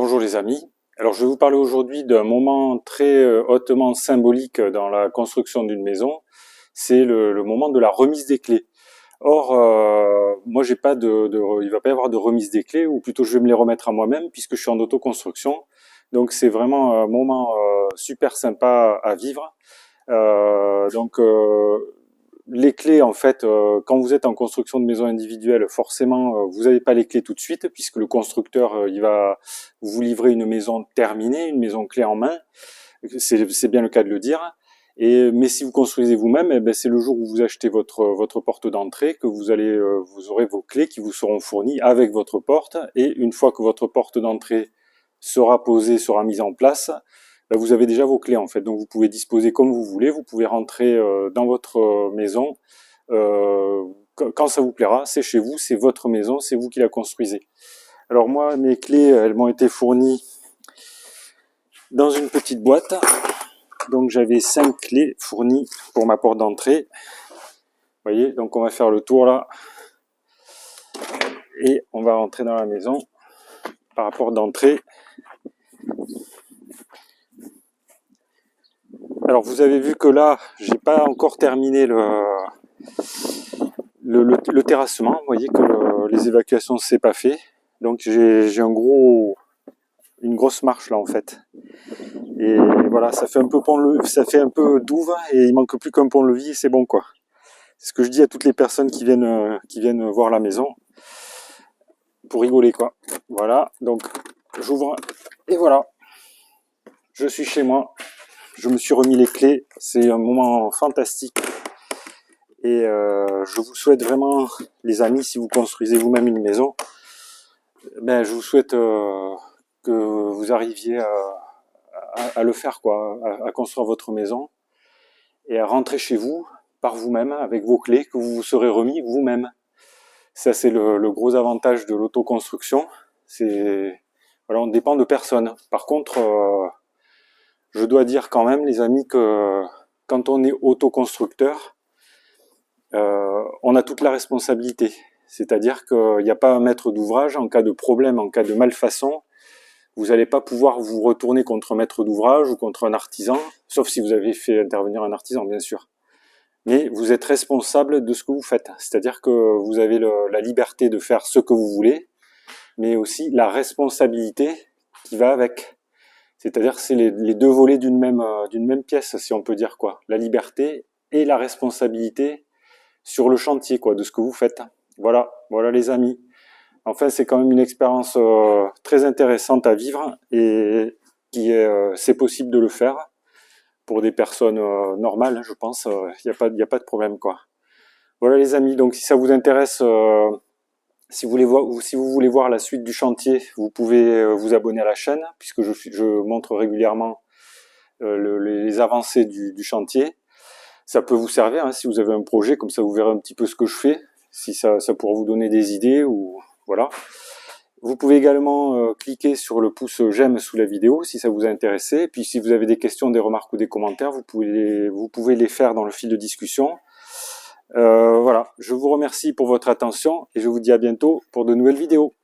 Bonjour les amis. Alors je vais vous parler aujourd'hui d'un moment très hautement symbolique dans la construction d'une maison. C'est le moment de la remise des clés. Or, moi j'ai pas il va pas y avoir de remise des clés, ou plutôt je vais me les remettre à moi-même puisque je suis en autoconstruction. Donc c'est vraiment un moment super sympa à vivre. Les clés, en fait, quand vous êtes en construction de maison individuelle, forcément, vous n'avez pas les clés tout de suite, puisque le constructeur, il va vous livrer une maison terminée, une maison clé en main. C'est bien le cas de le dire. Mais si vous construisez vous-même, eh ben, c'est le jour où vous achetez votre porte d'entrée que vous aurez vos clés qui vous seront fournies avec votre porte. Et une fois que votre porte d'entrée sera posée, sera mise en place, vous avez déjà vos clés en fait, donc vous pouvez disposer comme vous voulez, vous pouvez rentrer dans votre maison quand ça vous plaira, c'est chez vous, c'est votre maison, c'est vous qui la construisez. Alors moi, mes clés, elles m'ont été fournies dans une petite boîte, donc j'avais 5 clés fournies pour ma porte d'entrée. Vous voyez, donc on va faire le tour là, et on va rentrer dans la maison par la porte d'entrée. Alors vous avez vu que là, j'ai pas encore terminé le terrassement. Vous voyez que les évacuations c'est pas fait. Donc j'ai une grosse marche là en fait. Et voilà, ça fait un peu ça fait un peu douve et il manque plus qu'un pont-levis et c'est bon quoi. C'est ce que je dis à toutes les personnes qui viennent voir la maison pour rigoler quoi. Voilà, donc j'ouvre et voilà, je suis chez moi. Je me suis remis les clés, c'est un moment fantastique. Et je vous souhaite vraiment, les amis, si vous construisez vous-même une maison, ben, je vous souhaite que vous arriviez à le faire, quoi, à construire votre maison et à rentrer chez vous par vous-même avec vos clés que vous vous serez remis vous-même. Ça, c'est le gros avantage de l'autoconstruction. Voilà, on dépend de personne. Par contre, je dois dire quand même, les amis, que quand on est autoconstructeur, on a toute la responsabilité. C'est-à-dire qu'il n'y a pas un maître d'ouvrage. En cas de problème, en cas de malfaçon, vous n'allez pas pouvoir vous retourner contre un maître d'ouvrage ou contre un artisan, sauf si vous avez fait intervenir un artisan, bien sûr. Mais vous êtes responsable de ce que vous faites. C'est-à-dire que vous avez la liberté de faire ce que vous voulez, mais aussi la responsabilité qui va avec. C'est-à-dire que c'est les deux volets d'une même pièce, si on peut dire quoi. La liberté et la responsabilité sur le chantier, quoi, de ce que vous faites. Voilà les amis. Enfin, c'est quand même une expérience très intéressante à vivre et c'est possible de le faire pour des personnes normales, je pense. Il y a pas de problème, quoi. Voilà les amis. Donc, si ça vous intéresse, si vous voulez voir la suite du chantier, vous pouvez vous abonner à la chaîne puisque je montre régulièrement les avancées du chantier. Ça peut vous servir hein, si vous avez un projet, comme ça vous verrez un petit peu ce que je fais, si ça pourra vous donner des idées ou voilà. Vous pouvez également cliquer sur le pouce j'aime sous la vidéo si ça vous a intéressé. Et puis si vous avez des questions, des remarques ou des commentaires, vous pouvez les faire dans le fil de discussion. Voilà, je vous remercie pour votre attention et je vous dis à bientôt pour de nouvelles vidéos.